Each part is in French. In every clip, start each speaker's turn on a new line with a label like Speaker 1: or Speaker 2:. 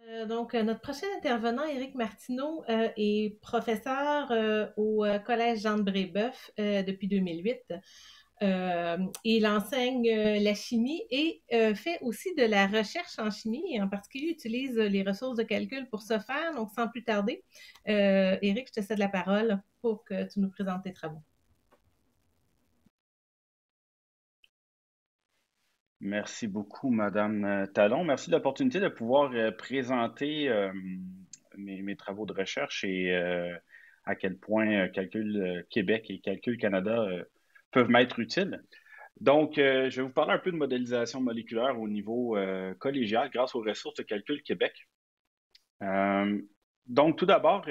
Speaker 1: Notre prochain intervenant, Éric Martineau, est professeur au Collège Jean de Brébeuf depuis 2008. Il enseigne la chimie et fait aussi de la recherche en chimie et en particulier utilise les ressources de calcul pour ce faire. Donc, sans plus tarder, Éric, je te cède la parole pour que tu nous présentes tes travaux.
Speaker 2: Merci beaucoup, Madame Talon. Merci de l'opportunité de pouvoir présenter mes travaux de recherche et à quel point Calcul Québec et Calcul Canada peuvent m'être utiles. Je vais vous parler un peu de modélisation moléculaire au niveau collégial grâce aux ressources de Calcul Québec. Euh, tout d'abord,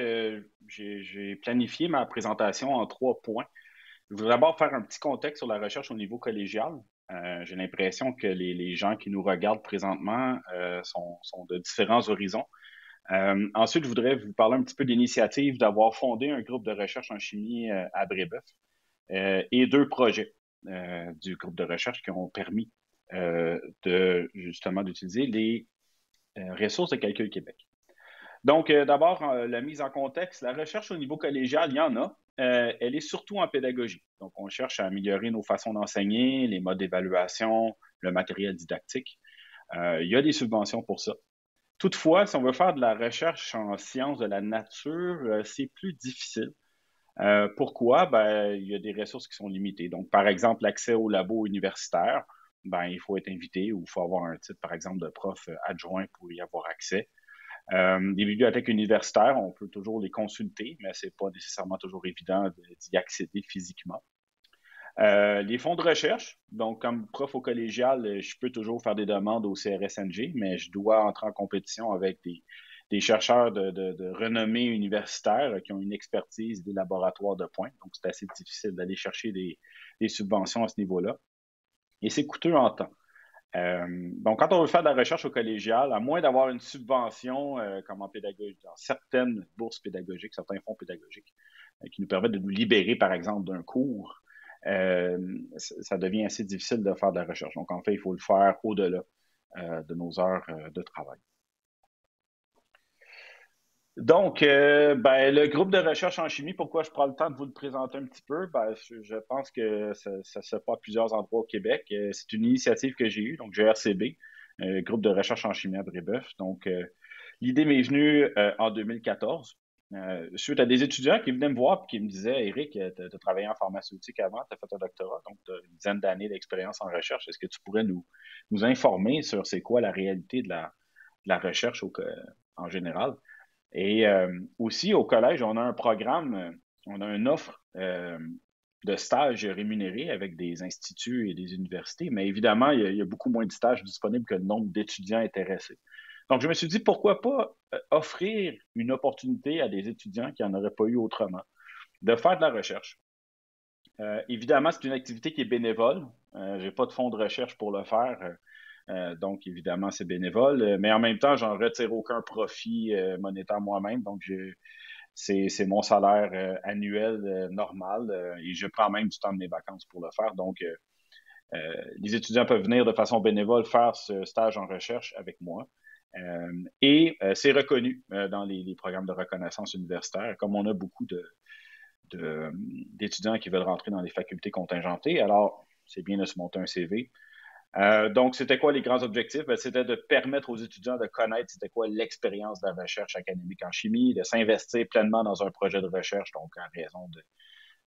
Speaker 2: j'ai planifié ma présentation en 3 points. Je voudrais d'abord faire un petit contexte sur la recherche au niveau collégial. J'ai l'impression que les gens qui nous regardent présentement sont de différents horizons. Ensuite, je voudrais vous parler un petit peu d'initiative d'avoir fondé un groupe de recherche en chimie à Brébeuf et 2 projets du groupe de recherche qui ont permis justement d'utiliser les ressources de Calcul Québec. D'abord, la mise en contexte, la recherche au niveau collégial, il y en a. Elle est surtout en pédagogie. Donc, on cherche à améliorer nos façons d'enseigner, les modes d'évaluation, le matériel didactique. Il y a des subventions pour ça. Toutefois, si on veut faire de la recherche en sciences de la nature, c'est plus difficile. Pourquoi? Ben, il y a des ressources qui sont limitées. Donc, par exemple, l'accès au labo universitaire, ben, il faut être invité ou il faut avoir un titre, par exemple, de prof adjoint pour y avoir accès. Les bibliothèques universitaires, on peut toujours les consulter, mais ce n'est pas nécessairement toujours évident d'y accéder physiquement. Les fonds de recherche, donc comme prof au collégial, je peux toujours faire des demandes au CRSNG, mais je dois entrer en compétition avec des chercheurs de renommée universitaire qui ont une expertise des laboratoires de pointe. Donc, c'est assez difficile d'aller chercher des subventions à ce niveau-là. Et c'est coûteux en temps. Quand on veut faire de la recherche au collégial, à moins d'avoir une subvention comme en pédagogie, dans certaines bourses pédagogiques, certains fonds pédagogiques, qui nous permettent de nous libérer, par exemple, d'un cours, ça devient assez difficile de faire de la recherche. Donc, en fait, il faut le faire au-delà de nos heures de travail. Le groupe de recherche en chimie, pourquoi je prends le temps de vous le présenter un petit peu? Ben, je pense que ça se fait à plusieurs endroits au Québec. C'est une initiative que j'ai eue, donc GRCB, groupe de recherche en chimie à Brébeuf. L'idée m'est venue en 2014, suite à des étudiants qui venaient me voir et qui me disaient, Éric, tu as travaillé en pharmaceutique avant, tu as fait un doctorat, donc tu as une dizaine d'années d'expérience en recherche. Est-ce que tu pourrais nous informer sur c'est quoi la réalité de la recherche en général? Et aussi, au collège, on a un programme, on a une offre de stages rémunérés avec des instituts et des universités, mais évidemment, il y a beaucoup moins de stages disponibles que le nombre d'étudiants intéressés. Donc, je me suis dit, pourquoi pas offrir une opportunité à des étudiants qui n'en auraient pas eu autrement, de faire de la recherche. Évidemment, c'est une activité qui est bénévole. Je n'ai pas de fonds de recherche pour le faire. Donc, évidemment, c'est bénévole, mais en même temps, j'en retire aucun profit monétaire moi-même. C'est mon salaire annuel normal et je prends même du temps de mes vacances pour le faire. Les étudiants peuvent venir de façon bénévole faire ce stage en recherche avec moi. C'est reconnu dans les programmes de reconnaissance universitaire, comme on a beaucoup d'étudiants qui veulent rentrer dans les facultés contingentées. Alors, c'est bien de se monter un CV. C'était quoi les grands objectifs? Ben, c'était de permettre aux étudiants de connaître c'était quoi l'expérience de la recherche académique en chimie, de s'investir pleinement dans un projet de recherche, donc à raison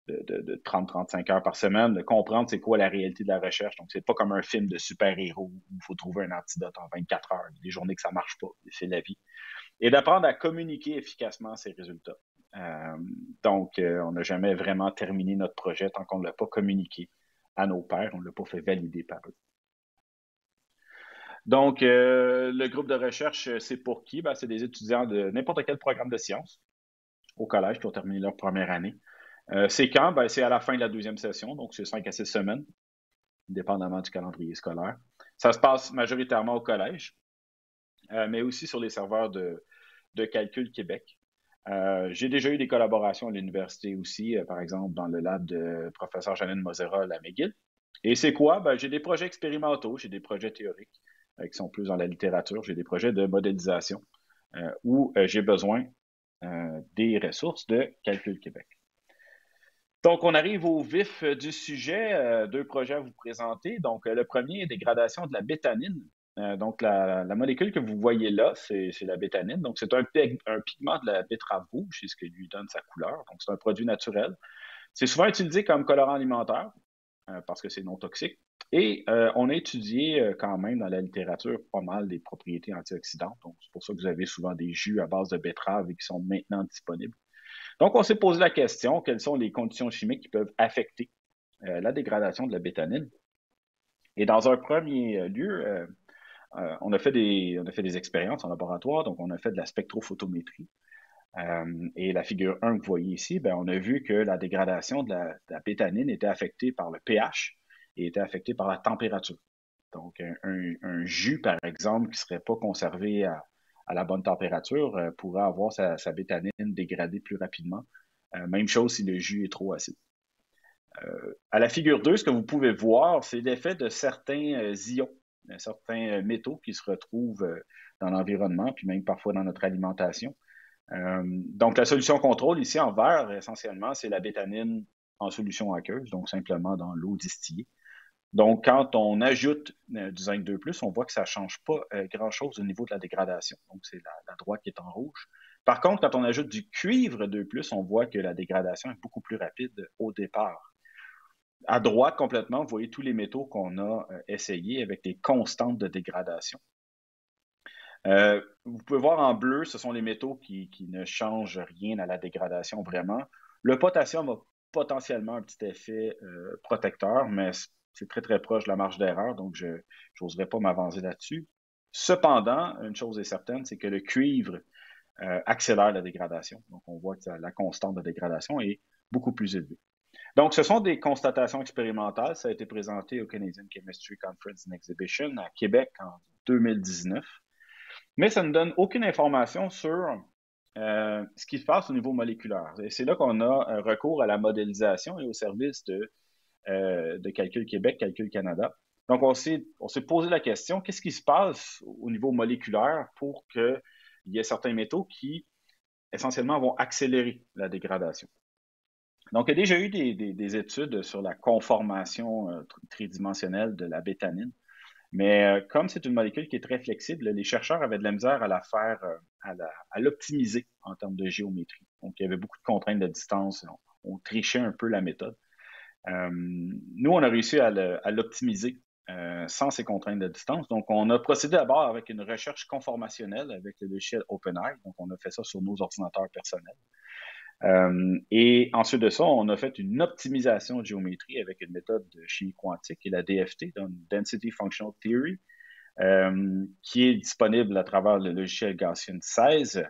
Speaker 2: de 30-35 heures par semaine, de comprendre c'est quoi la réalité de la recherche. Donc, c'est pas comme un film de super-héros où il faut trouver un antidote en 24 heures. Il y a des journées que ça marche pas, c'est la vie. Et d'apprendre à communiquer efficacement ces résultats. On n'a jamais vraiment terminé notre projet tant qu'on ne l'a pas communiqué à nos pairs, on ne l'a pas fait valider par eux. Le groupe de recherche, c'est pour qui? Ben, c'est des étudiants de n'importe quel programme de sciences au collège qui ont terminé leur première année. C'est quand? Ben, c'est à la fin de la deuxième session, donc c'est 5 à 6 semaines, dépendamment du calendrier scolaire. Ça se passe majoritairement au collège, mais aussi sur les serveurs de Calcul Québec. J'ai déjà eu des collaborations à l'université aussi, par exemple dans le lab de professeur Janine Moserol à McGill. Et c'est quoi? Ben, j'ai des projets expérimentaux, j'ai des projets théoriques qui sont plus dans la littérature, j'ai des projets de modélisation. où j'ai besoin des ressources de Calcul Québec. Donc, on arrive au vif du sujet. Deux projets à vous présenter. Donc, le premier est dégradation de la bétanine. Donc, la molécule que vous voyez là, c'est la bétanine. Donc, c'est un pigment de la betterave rouge, c'est ce qui lui donne sa couleur. Donc, c'est un produit naturel. C'est souvent utilisé comme colorant alimentaire parce que c'est non toxique. Et on a étudié quand même dans la littérature pas mal des propriétés antioxydantes. Donc, c'est pour ça que vous avez souvent des jus à base de betterave et qui sont maintenant disponibles. Donc, on s'est posé la question, quelles sont les conditions chimiques qui peuvent affecter la dégradation de la bétanine? Et dans un premier lieu, on a fait des expériences en laboratoire, donc on a fait de la spectrophotométrie. Et la figure 1 que vous voyez ici, ben, on a vu que la dégradation de la bétanine était affectée par le pH et était affectée par la température. Donc, un jus, par exemple, qui ne serait pas conservé à la bonne température pourrait avoir sa bétanine dégradée plus rapidement. Même chose si le jus est trop acide. À la figure 2, ce que vous pouvez voir, c'est l'effet de certains ions, certains métaux qui se retrouvent dans l'environnement, puis même parfois dans notre alimentation. Donc, la solution contrôle ici en vert, essentiellement, c'est la bétanine en solution aqueuse, donc simplement dans l'eau distillée. Donc, quand on ajoute du zinc 2+, on voit que ça ne change pas grand-chose au niveau de la dégradation. Donc, c'est la droite qui est en rouge. Par contre, quand on ajoute du cuivre 2+, on voit que la dégradation est beaucoup plus rapide au départ. À droite, complètement, vous voyez tous les métaux qu'on a essayés avec des constantes de dégradation. Vous pouvez voir en bleu, ce sont les métaux qui ne changent rien à la dégradation vraiment. Le potassium a potentiellement un petit effet protecteur, mais c'est très, très proche de la marge d'erreur, donc je n'oserais pas m'avancer là-dessus. Cependant, une chose est certaine, c'est que le cuivre accélère la dégradation. Donc, on voit que la constante de dégradation est beaucoup plus élevée. Donc, ce sont des constatations expérimentales. Ça a été présenté au Canadian Chemistry Conference and Exhibition à Québec en 2019. Mais ça ne donne aucune information sur ce qui se passe au niveau moléculaire. Et c'est là qu'on a recours à la modélisation et au service de Calcul Québec, Calcul Canada. Donc, on s'est posé la question, qu'est-ce qui se passe au niveau moléculaire pour qu'il y ait certains métaux qui, essentiellement, vont accélérer la dégradation? Donc, il y a déjà eu des études sur la conformation tridimensionnelle de la bétanine. Mais comme c'est une molécule qui est très flexible, les chercheurs avaient de la misère à la faire, à l'optimiser en termes de géométrie. Donc, il y avait beaucoup de contraintes de distance. On trichait un peu la méthode. Nous, on a réussi à l'optimiser sans ces contraintes de distance. Donc, on a procédé d'abord avec une recherche conformationnelle avec le logiciel OpenEye. Donc, on a fait ça sur nos ordinateurs personnels. Et ensuite de ça, on a fait une optimisation de géométrie avec une méthode de chimie quantique et la DFT, donc Density Functional Theory, qui est disponible à travers le logiciel Gaussian 16.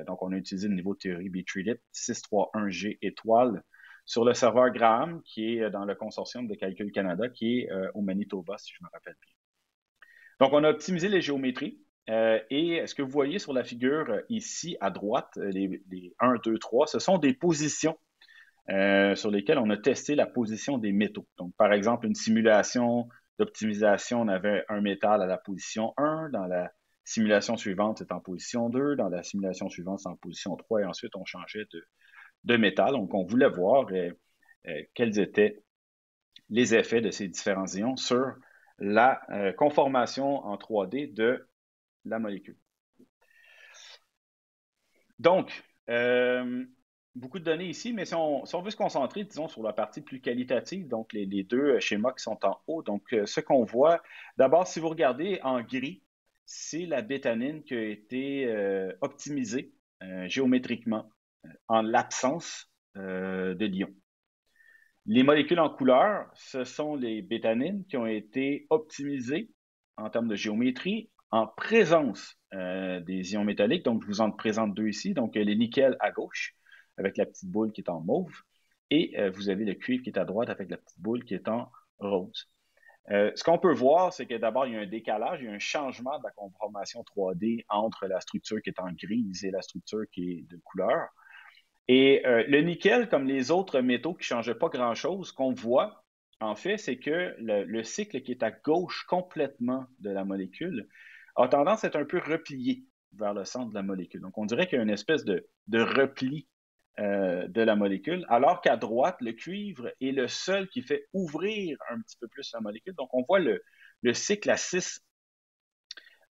Speaker 2: Donc, on a utilisé le niveau de théorie B-Treated 631G étoile sur le serveur Graham, qui est dans le consortium de Calcul Canada, qui est au Manitoba, si je me rappelle bien. Donc, on a optimisé les géométries. Et ce que vous voyez sur la figure ici à droite, les 1, 2, 3, ce sont des positions sur lesquelles on a testé la position des métaux. Donc, par exemple, une simulation d'optimisation, on avait un métal à la position 1, dans la simulation suivante, c'est en position 2, dans la simulation suivante, c'est en position 3, et ensuite, on changeait de métal. Donc, on voulait voir quels étaient les effets de ces différents ions sur la conformation en 3D de la molécule. Donc, beaucoup de données ici, mais si on veut se concentrer, disons, sur la partie plus qualitative, donc les deux schémas qui sont en haut, donc ce qu'on voit, d'abord, si vous regardez en gris, c'est la bétanine qui a été optimisée géométriquement en l'absence de l'ion. Les molécules en couleur, ce sont les bétanines qui ont été optimisées en termes de géométrie en présence des ions métalliques. Donc, je vous en présente deux ici. Donc, les nickels à gauche avec la petite boule qui est en mauve et vous avez le cuivre qui est à droite avec la petite boule qui est en rose. Ce qu'on peut voir, c'est que d'abord, il y a un décalage, il y a un changement de la conformation 3D entre la structure qui est en grise et la structure qui est de couleur. Et le nickel, comme les autres métaux qui ne changeaient pas grand-chose, ce qu'on voit, en fait, c'est que le cycle qui est à gauche complètement de la molécule a tendance à être un peu replié. vers le centre de la molécule. Donc, on dirait qu'il y a une espèce de repli de la molécule, alors qu'à droite, le cuivre est le seul qui fait ouvrir un petit peu plus la molécule. Donc, on voit le cycle à 6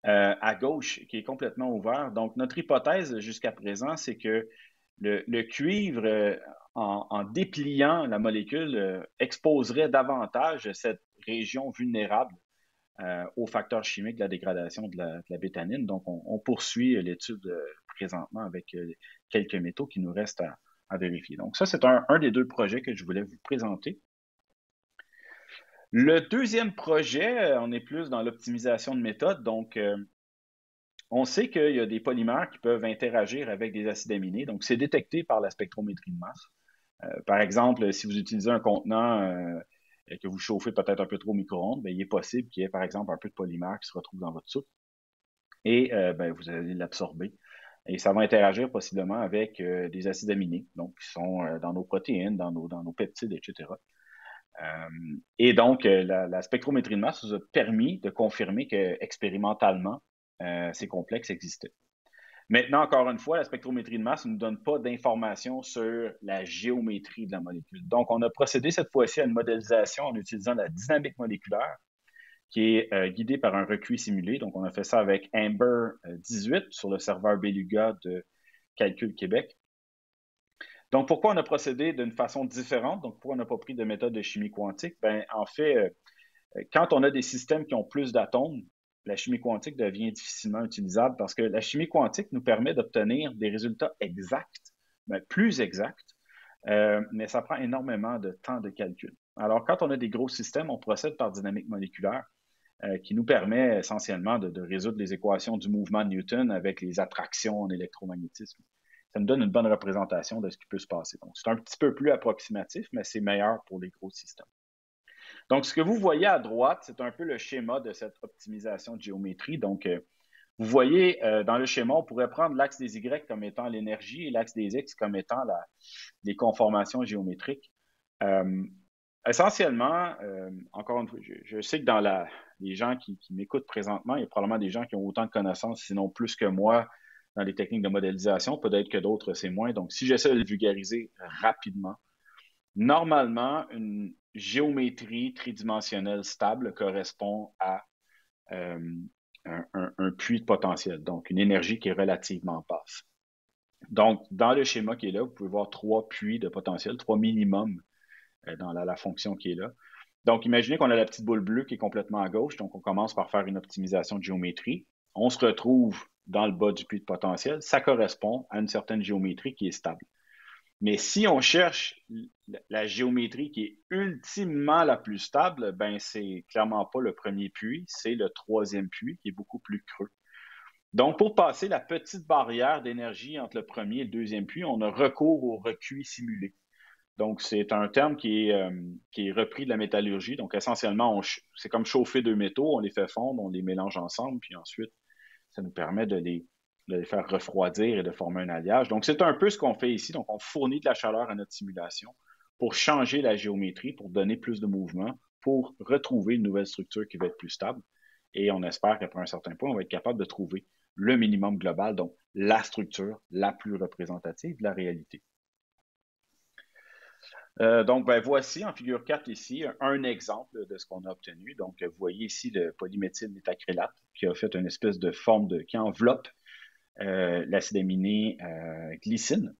Speaker 2: à gauche qui est complètement ouvert. Donc, notre hypothèse jusqu'à présent, c'est que le cuivre, en dépliant la molécule, exposerait davantage cette région vulnérable aux facteurs chimiques de la dégradation de la bétanine. Donc, on poursuit l'étude présentement avec quelques métaux qui nous restent à vérifier. Donc, ça, c'est un des deux projets que je voulais vous présenter. Le deuxième projet, on est plus dans l'optimisation de méthode. Donc, on sait qu'il y a des polymères qui peuvent interagir avec des acides aminés. Donc, c'est détecté par la spectrométrie de masse. Par exemple, si vous utilisez un contenant que vous chauffez peut-être un peu trop au micro-ondes, il est possible qu'il y ait, par exemple, un peu de polymère qui se retrouve dans votre soupe et vous allez l'absorber. Et ça va interagir possiblement avec des acides aminés, donc qui sont dans nos protéines, dans nos peptides, etc. Et donc, la spectrométrie de masse nous a permis de confirmer qu'expérimentalement, ces complexes existaient. Maintenant, encore une fois, la spectrométrie de masse ne nous donne pas d'informations sur la géométrie de la molécule. Donc, on a procédé cette fois-ci à une modélisation en utilisant la dynamique moléculaire qui est guidée par un recuit simulé. Donc, on a fait ça avec Amber 18 sur le serveur Beluga de Calcul Québec. Donc, pourquoi on a procédé d'une façon différente? Donc, pourquoi on n'a pas pris de méthode de chimie quantique? En fait, quand on a des systèmes qui ont plus d'atomes, la chimie quantique devient difficilement utilisable parce que la chimie quantique nous permet d'obtenir des résultats exacts, plus exacts, mais ça prend énormément de temps de calcul. Alors, quand on a des gros systèmes, on procède par dynamique moléculaire qui nous permet essentiellement de résoudre les équations du mouvement de Newton avec les attractions en électromagnétisme. Ça nous donne une bonne représentation de ce qui peut se passer. Donc, c'est un petit peu plus approximatif, mais c'est meilleur pour les gros systèmes. Donc, ce que vous voyez à droite, c'est un peu le schéma de cette optimisation de géométrie. Donc, vous voyez, dans le schéma, on pourrait prendre l'axe des Y comme étant l'énergie et l'axe des X comme étant les conformations géométriques. Essentiellement, encore une fois, je sais que dans les gens qui m'écoutent présentement, il y a probablement des gens qui ont autant de connaissances, sinon plus que moi, dans les techniques de modélisation. Peut-être que d'autres, c'est moins. Donc, si j'essaie de le vulgariser rapidement, normalement, une géométrie tridimensionnelle stable correspond à un puits de potentiel, donc une énergie qui est relativement basse. Donc, dans le schéma qui est là, vous pouvez voir 3 puits de potentiel, 3 minimums dans la fonction qui est là. Donc, imaginez qu'on a la petite boule bleue qui est complètement à gauche. Donc, on commence par faire une optimisation de géométrie. On se retrouve dans le bas du puits de potentiel. Ça correspond à une certaine géométrie qui est stable. Mais si on cherche la géométrie qui est ultimement la plus stable, c'est clairement pas le premier puits, c'est le troisième puits qui est beaucoup plus creux. Donc, pour passer la petite barrière d'énergie entre le premier et le deuxième puits, on a recours au recuit simulé. Donc, c'est un terme qui est repris de la métallurgie. Donc, essentiellement, c'est comme chauffer deux métaux, on les fait fondre, on les mélange ensemble, puis ensuite, ça nous permet de les faire refroidir et de former un alliage. Donc, c'est un peu ce qu'on fait ici. Donc, on fournit de la chaleur à notre simulation pour changer la géométrie, pour donner plus de mouvement, pour retrouver une nouvelle structure qui va être plus stable. Et on espère qu'après un certain point, on va être capable de trouver le minimum global, donc la structure la plus représentative de la réalité. Donc, voici en figure 4 ici un exemple de ce qu'on a obtenu. Donc, vous voyez ici le polyméthylméthacrylate qui a fait une espèce de forme qui enveloppe l'acide aminé glycine.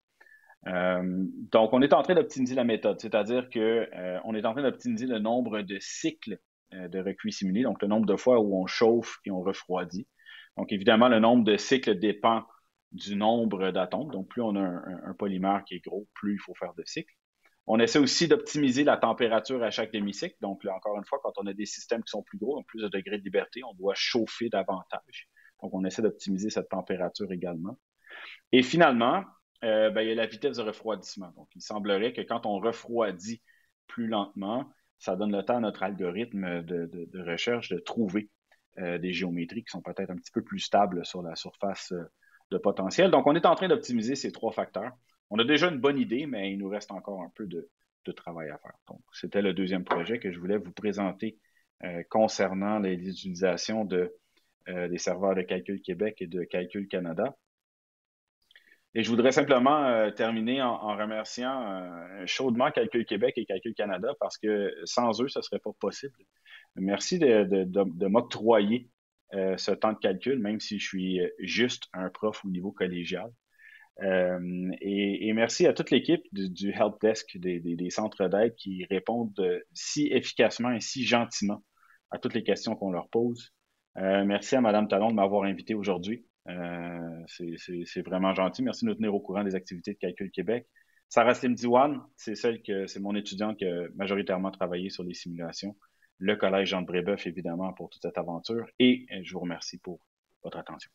Speaker 2: Donc, on est en train d'optimiser la méthode, c'est-à-dire qu'on est en train d'optimiser le nombre de cycles de recuit simulé, donc le nombre de fois où on chauffe et on refroidit. Donc, évidemment, le nombre de cycles dépend du nombre d'atomes. Donc, plus on a un polymère qui est gros, plus il faut faire de cycles. On essaie aussi d'optimiser la température à chaque demi-cycle. Donc, là, encore une fois, quand on a des systèmes qui sont plus gros, donc plus de degrés de liberté, on doit chauffer davantage. Donc, on essaie d'optimiser cette température également. Et finalement, il y a la vitesse de refroidissement. Donc, il semblerait que quand on refroidit plus lentement, ça donne le temps à notre algorithme de recherche de trouver des géométries qui sont peut-être un petit peu plus stables sur la surface de potentiel. Donc, on est en train d'optimiser ces 3 facteurs. On a déjà une bonne idée, mais il nous reste encore un peu de travail à faire. Donc, c'était le deuxième projet que je voulais vous présenter concernant les utilisations de des serveurs de Calcul Québec et de Calcul Canada. Et je voudrais simplement terminer en remerciant chaudement Calcul Québec et Calcul Canada parce que sans eux, ce ne serait pas possible. Merci de m'octroyer ce temps de calcul, même si je suis juste un prof au niveau collégial. Et merci à toute l'équipe du Help Desk, des centres d'aide qui répondent si efficacement et si gentiment à toutes les questions qu'on leur pose. Merci à Mme Talon de m'avoir invité aujourd'hui. C'est vraiment gentil. Merci de nous tenir au courant des activités de Calcul Québec. Sarah Slim Diwan, c'est mon étudiante qui a majoritairement travaillé sur les simulations. Le Collège Jean de Brébeuf, évidemment, pour toute cette aventure. Et je vous remercie pour votre attention.